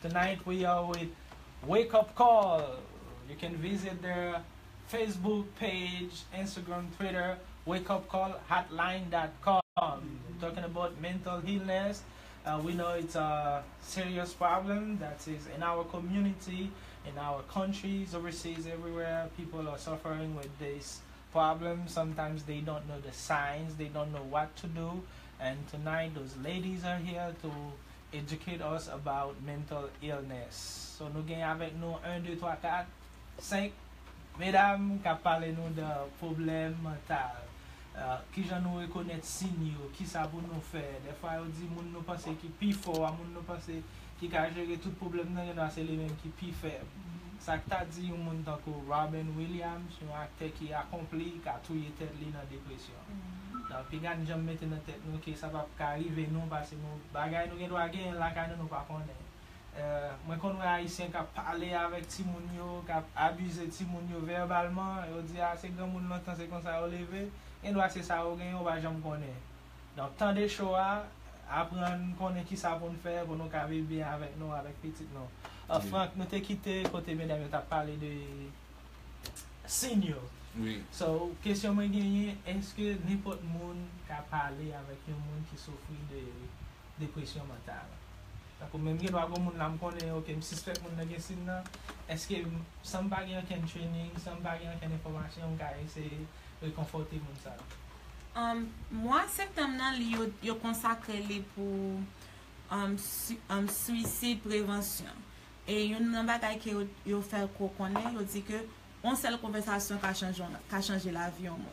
Tonight we are with Wake Up Call. You can visit their Facebook page, Instagram, Twitter, wakeupcallhotline.com. Talking about mental illness. We know it's a serious problem that is in our community, in our countries, overseas, everywhere. People are suffering with this problem. Sometimes they don't know the signs, they don't know what to do. And tonight, those ladies are here to educate us about mental illness. So, nous gagnons avec nous 1, 2, 3, 4, 5 mesdames qui parlent nous de problèmes mentaux. Qui j'en nous reconnaître signe, qui ça pour nous faire. Des fois, on dit moun nous pense qui plus fort, moun nous pense qui a géré tout problème dans c'est les mêmes qui plus faible. Ça t'a dit un monde tant que Robin Williams, un acteur qui accompli, qui a tué tête li dans dépression. Donc puis gars j'aime mettre dans tête nous que ça va arriver nous parce que nous bagay nous doit gagner là quand nous pas connaît. Moi quand on haïtien qui parler avec ti moun yo, qui abuser ti moun yo verbalement, on dit ah c'est grand monde longtemps c'est comme ça au lever. Et doit c'est ça au gain on va jamais connaître. Donc tant de choix apprendre connaître qui ça pour nous faire pour nous vivre bien avec nous avec petit nous. Franck nous t'ai quitté côté mesdames tu as parlé de senior. Oui. So question moi gagné est-ce que n'importe monde qui a parlé avec un monde qui souffre de dépression mentale. Donc même que doit monde là me connaît OK me suspect monde dans signe là est-ce que somebody can training somebody can information qui essayer réconforter monde ça. Moi septembre là yo consacré pour suicide prévention et une bagaille que yo fait qu'on connaît yo dit que une seule conversation qui a changé la vie au monde.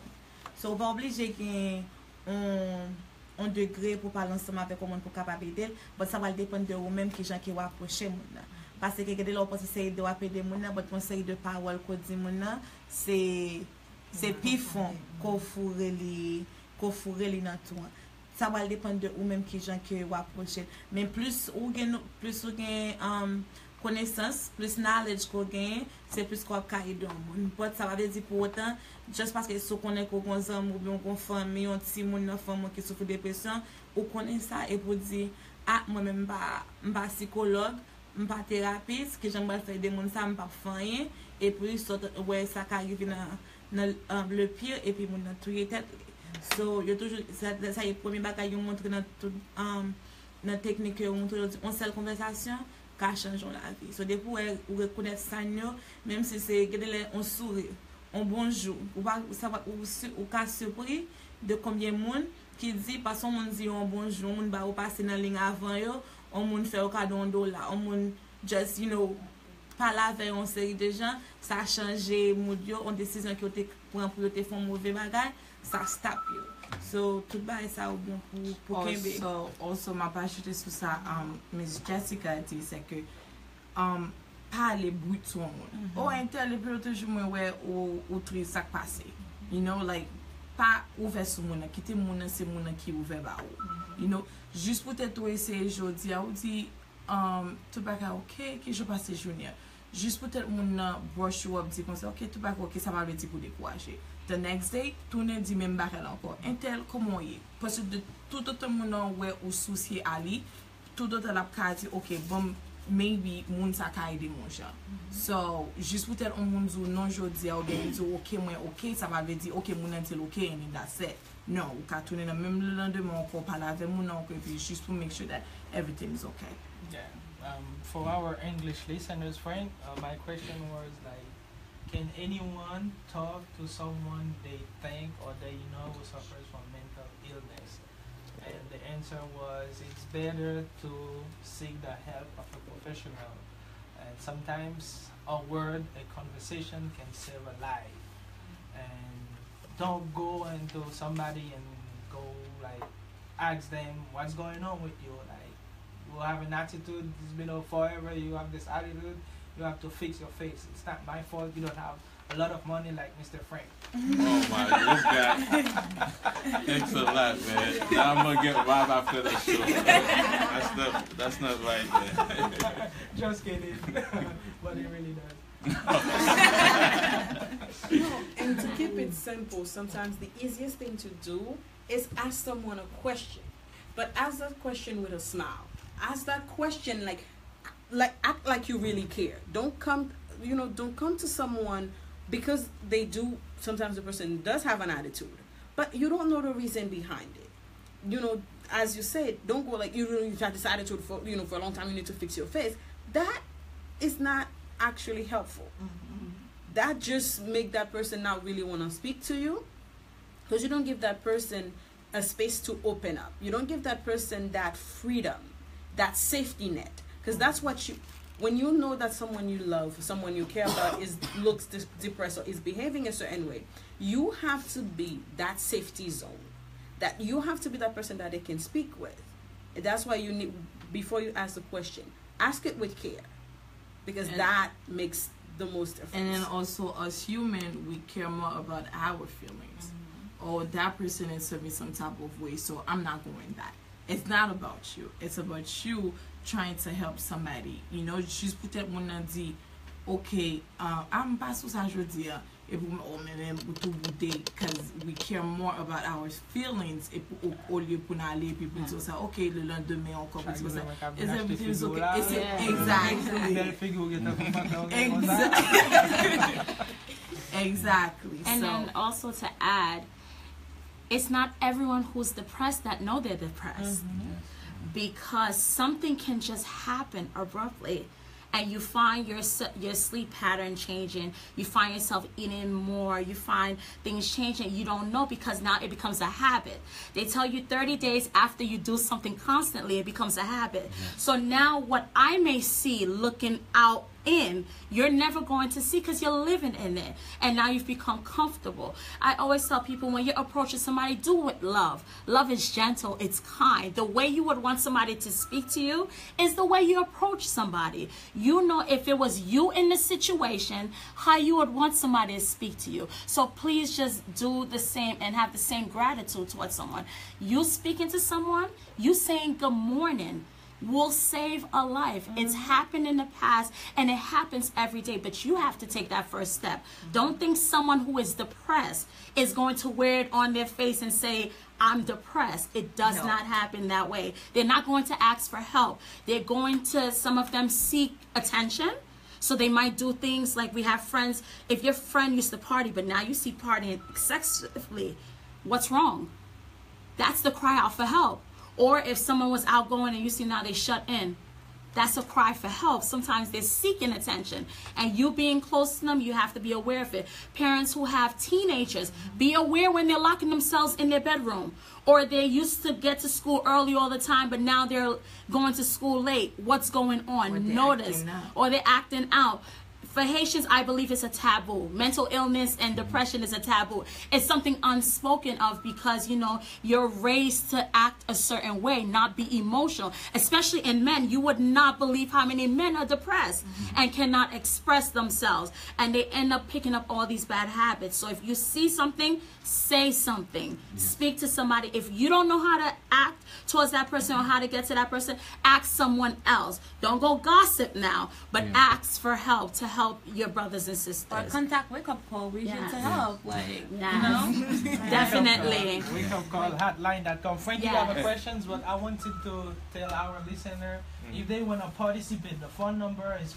So on va obliger qu'il un degré pour parler ensemble avec le monde pour capable aider, mais ça va dépendre de vous même qui gens qui va approcher monde. Parce que quand on pense essayer de aider monde, mais une série de paroles qu'on dit monde c'est pifon qu'on fourrer li dans tout. Ça va dépendre de vous même qui gens qui va approcher. Mais plus ou gain connaissance, plus knowledge qu'on gagne, c'est plus qu'on va aider le monde. Ça va dire pour autant, juste parce que si on connaît qu'on a des amis ou bien qu'on famille, un petit monde, une femme qui souffre de dépression, on connaît ça et pour dire, ah, moi-même, je suis psychologue, je suis thérapeute, que j'aimerais faire des gens, ça ne pas faire et puis, ouais, ça arrive dans le pire, et puis, on a tout tête. So, ça est le premier bagage, on montre dans toute la technique, on montre une seule conversation. Qui change la vie. So depuis vous reconnaître ça même si c'est un sourire, un bonjour, ou cas surpris de combien de monde qui dit parce qu'on dit un bonjour, on va passer dans la ligne avant yo, on fait au cadeau $1, on just parler avec une série de gens, ça a changé mood yo, on décision que tu prend pour te faire mauvais bagage, ça stop yo. So tout bas ça au bon pour Kembe. Also ma pas ajouter sur ça Miss Jessica dit c'est que pas les bruits de son monde. Oh intel toujours moi ouais ou très ça passé. You know like pas ouvert sur monde quitter monde c'est monde qui ouvert ba ou. You know juste pour te essayer jodi a ou dit tout bas OK que je passe journée. Juste pour te monde brush you up dit comme ça OK tout bas OK ça va le dire pour décourager. The next day, tourner dit même barrel encore. Intel comment y? Parce que de tout autre monde ouais ou souci ali, tout autre la carte OK bon maybe moun sa ka aider mon chat. So juste pour tel on moun zo non jodi ou bien dit OK moi OK ça va veut dire OK moun intel OK and that's it. Non, ou ka tourner le même le lendemain encore parler avec moun encore puis juste pour make sure that everything is okay. Yeah. For our English listeners, Frank, my question was like, can anyone talk to someone they think or they know who suffers from mental illness? And the answer was it's better to seek the help of a professional. And sometimes a word, a conversation can save a life. And don't go into somebody and go like ask them what's going on with you. Like you have an attitude, it's been forever, you have this attitude. You have to fix your face. It's not my fault you don't have a lot of money like Mr. Frank. Oh my, this guy. Thanks a lot, man. Now I'm gonna get Rob after the show. That's not right, man. Just kidding. But it really does. No, and to keep it simple, sometimes the easiest thing to do is ask someone a question. But ask that question with a smile. Ask that question like, like act like you really care. Don't come to someone because they do. Sometimes the person does have an attitude, but you don't know the reason behind it. As you said, don't go like you've had this attitude for for a long time. You need to fix your face. That is not actually helpful. That just make that person not really want to speak to you, because you don't give that person a space to open up. You don't give that person that freedom, that safety net, because that's what when you know that someone you love, someone you care about looks depressed or is behaving a certain way, you have to be that safety zone. That you have to be that person that they can speak with. And that's why you need, before you ask the question, ask it with care, because that makes the most difference. And then also, as human, we care more about our feelings. Or that person is serving some type of way, so I'm not going back. It's not about you. It's about you trying to help somebody. Juste peut-être mon a dit, ok, I'm pas sous ça je dis, et pour même tout bouder, because we care more about our feelings, et pour au lieu pour aller puis pour dire ça, ok, le lendemain encore pour dire ça. Is everything okay? Exactly. And then also to add, it's not everyone who's depressed that know they're depressed. Because something can just happen abruptly, and you find your sleep pattern changing, you find yourself eating more, you find things changing, you don't know, because now it becomes a habit. They tell you 30 days after you do something constantly, it becomes a habit. So now what I may see looking out in, you're never going to see, because you're living in it, and now you've become comfortable. I always tell people, when you're approaching somebody, do it with love. Love is gentle, it's kind. The way you would want somebody to speak to you is the way you approach somebody. If it was you in the situation, how you would want somebody to speak to you. So please just do the same and have the same gratitude towards someone. You speaking to someone, you saying good morning will save a life. It's happened in the past, and it happens every day, but you have to take that first step. Don't think someone who is depressed is going to wear it on their face and say, I'm depressed. It does not happen that way. They're not going to ask for help. They're going to, some of them, seek attention. So they might do things like, we have friends, if your friend used to party, but now you see partying excessively, what's wrong? That's the cry out for help. Or if someone was outgoing and you see now they shut in, that's a cry for help. Sometimes they're seeking attention, and you being close to them, you have to be aware of it. Parents who have teenagers, be aware when they're locking themselves in their bedroom, or they used to get to school early all the time, but now they're going to school late. What's going on? Notice. Or they're acting out. For Haitians, I believe it's a taboo. Mental illness and depression is a taboo. It's something unspoken of, because, you're raised to act a certain way, not be emotional. Especially in men, you would not believe how many men are depressed and cannot express themselves. And they end up picking up all these bad habits. So if you see something, say something. Speak to somebody. If you don't know how to act towards that person or how to get to that person, ask someone else. Don't go gossip now, but ask for help, to help your brothers and sisters. Or contact wake up call. We should to help. Definitely. Wake up call hotline.com. Frank, you have questions, but I wanted to tell our listener, if they want to participate, the phone number is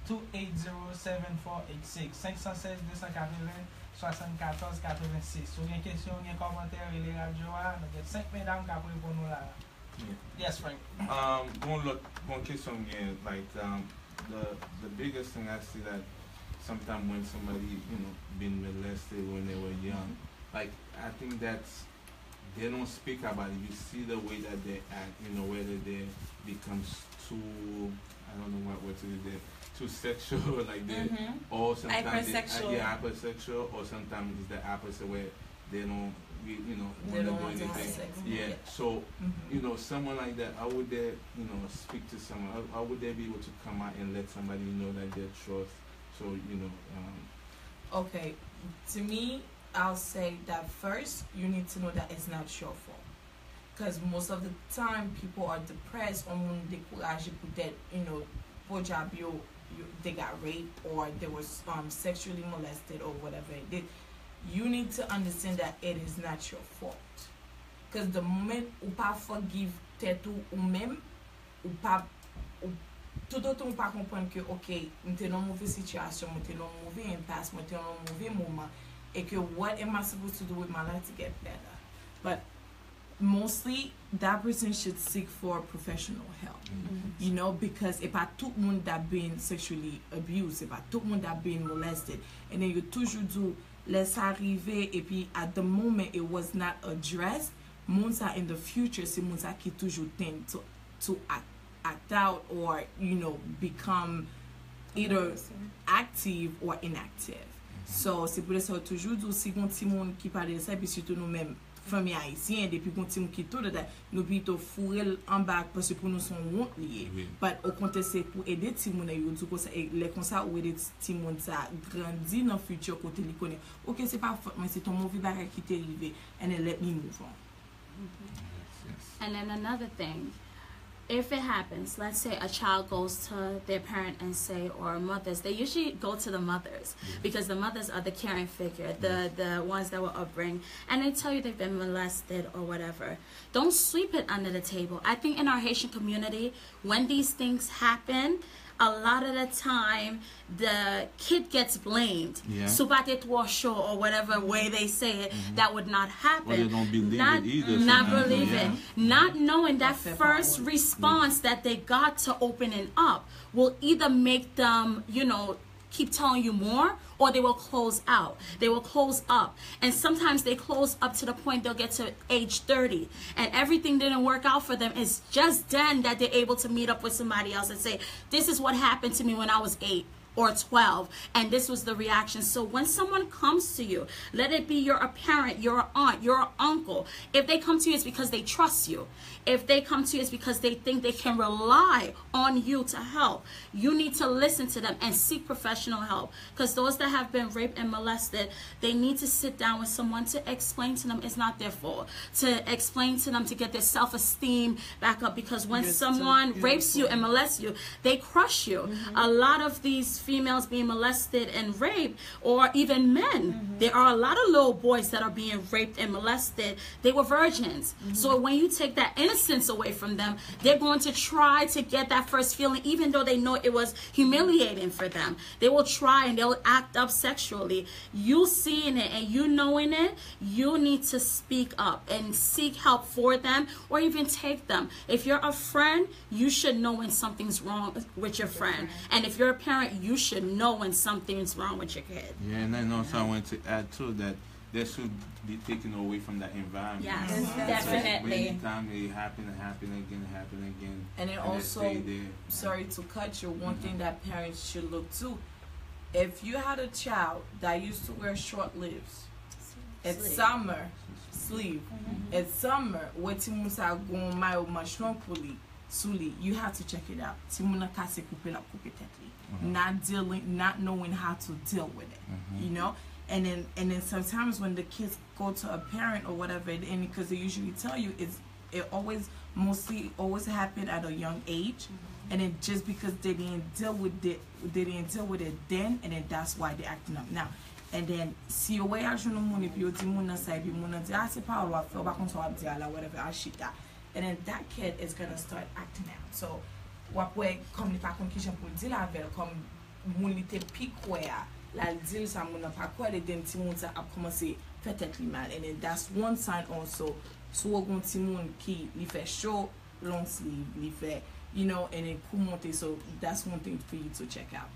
516-280-7486. 516-280-7486. So, il y a une question, il y a un commentaire, il y a radio, il y a 5 mesdames qui après pour nous là. Yes, Frank. One question again, like the biggest thing I see that sometimes when somebody been molested when they were young, like I think that's, they don't speak about it. You see the way that they act, whether they becomes too, I don't know what word to use there, too sexual, like they, or sometimes hypersexual. Hypersexual, or sometimes it's the opposite where they don't, they don't want to have sex. Yeah. So, someone like that, how would they, speak to someone? How would they be able to come out and let somebody know that they trust? So, Okay, to me, I'll say that first, you need to know that it's not your fault. Because most of the time, people are depressed on when they that, they got raped or they were sexually molested or whatever it did. You need to understand that it is not your fault. Because the moment you pas forgive tetou ou même, ou pas tout autant on pas comprendre que ok, on était dans une mauvaise situation, on était dans un mauvais impasse, on était dans un mauvais moment, et que what am I supposed to do with my life to get better? But mostly that person should seek for professional help. You know, because if I took one that been sexually abused, if I took one that been molested, and then you toujours do laisse arriver, et puis at the moment it was not addressed, Monsa in the future, c'est Monsa qui toujours tend to act out or, you know, become either active or inactive. So, c'est pour ça toujours do si gon ti moun qui parle de ça, puis surtout nous mêmes famille haïtienne depuis gon ti moun qui tout de nous plutôt fourrer en bas parce que pour nous sont honte lié. But au contraire c'est pour aider ti moun yo du coup ça les comme ça ou aider ti moun ça grandir dans futur côté li connaît. OK, c'est pas faute mais c'est ton mauvais bagage qui t'est arrivé and then let me move on. And then another thing, if it happens, let's say a child goes to their parent and say, or mothers, they usually go to the mothers because the mothers are the caring figure, the ones that will upbring, and they tell you they've been molested or whatever. Don't sweep it under the table. I think in our Haitian community, when these things happen, a lot of the time the kid gets blamed. Or whatever way they say it, that would not happen. Or they don't believe it either. Not believe it. Not knowing that first response that they got to opening up will either make them, you know, keep telling you more, or they will close out. They will close up. And sometimes they close up to the point they'll get to age 30 and everything didn't work out for them. It's just then that they're able to meet up with somebody else and say, this is what happened to me when I was 8 or 12, and this was the reaction. So when someone comes to you, let it be your parent, your aunt, your uncle. If they come to you, it's because they trust you. If they come to you, it's because they think they can rely on you to help. You need to listen to them and seek professional help, because those that have been raped and molested, they need to sit down with someone to explain to them it's not their fault, to explain to them to get their self-esteem back up, because when someone rapes you and molests you, they crush you. A lot of these females being molested and raped, or even men, there are a lot of little boys that are being raped and molested. They were virgins. So when you take that innocence away from them, they're going to try to get that first feeling, even though they know it was humiliating for them. They will try and they'll act up sexually. You seeing it and you knowing it, you need to speak up and seek help for them, or even take them. If you're a friend, you should know when something's wrong with your friend. And if you're a parent, you should know when something's wrong with your kid. Yeah, and I also want to add too that they should be taken away from that environment. Yes, definitely. Anytime it happen again. And then also, sorry to cut you, one thing that parents should look to, if you had a child that used to wear short sleeves, at summer, at summer, what Timusa gon mayo machon puli, suli, you have to check it out. Timuna kase coupe la coupe tetli. Not knowing how to deal with it, you know? And then sometimes when the kids go to a parent or whatever, and because they usually tell you it always happened at a young age, and then just because they didn't deal with it then, and then that's why they're acting up now. And then si yo way ajoun nou moun epi yo di moun nan sa epi moun nan di se pa ou wap fe ou bakon so wap di ala whatever ashita, and then that kid is gonna start acting out. So wap we kom li pa kon ki jan pou di la vel kom moun li te pi kwe a la dil sa moun nan pa kwe le den ti moun sa ap komanse fe tet li mal, and then that's one sign also. So gon ti moun ki li fe show long sleeve li fe, you know, and then kou monte, so that's one thing for you to check out.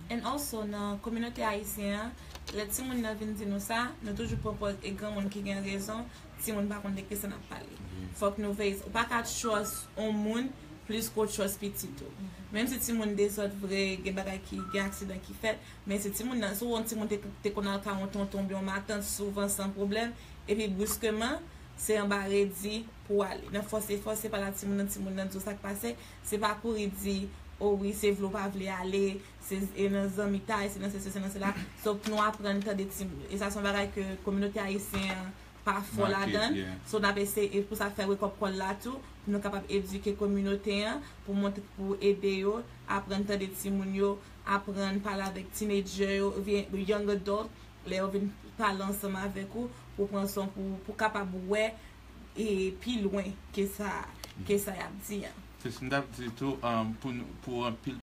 And also, dans la communauté haïtienne, les petits moun nan vin di nou sa, nous toujours propose et grand moun qui gen raison, ti moun pa konde ke sa n'a parlé. Faut que nous veillons, ou pas quatre choses on moun plus qu'autre chose petit tout. Même si ti moun des autres vrai gen bagay ki gen accident qui fait, mais si ti moun nan souvent ti moun te konal ka on tombe on matin souvent sans problème, et puis brusquement c'est embarré dit pour aller. Non forcer pas la ti moun nan tout ça qui passe, c'est pas pour dire oh oui, c'est vlo pas vle aller, c'est dans zami taille, c'est dans c'est là. So nous apprendre de ti et ça sont bagay que communauté haïtienne pas fort là-dedans. So on a essayé pour ça faire wake up call là tout, pour nous capable éduquer communauté pour montrer pour aider yo apprendre de ti moun yo, apprendre parler avec teenager yo, young adult, les vinn parler ensemble avec vous pour prendre son pour capable ouais et plus loin que ça y a dit. C'est tout pour un pile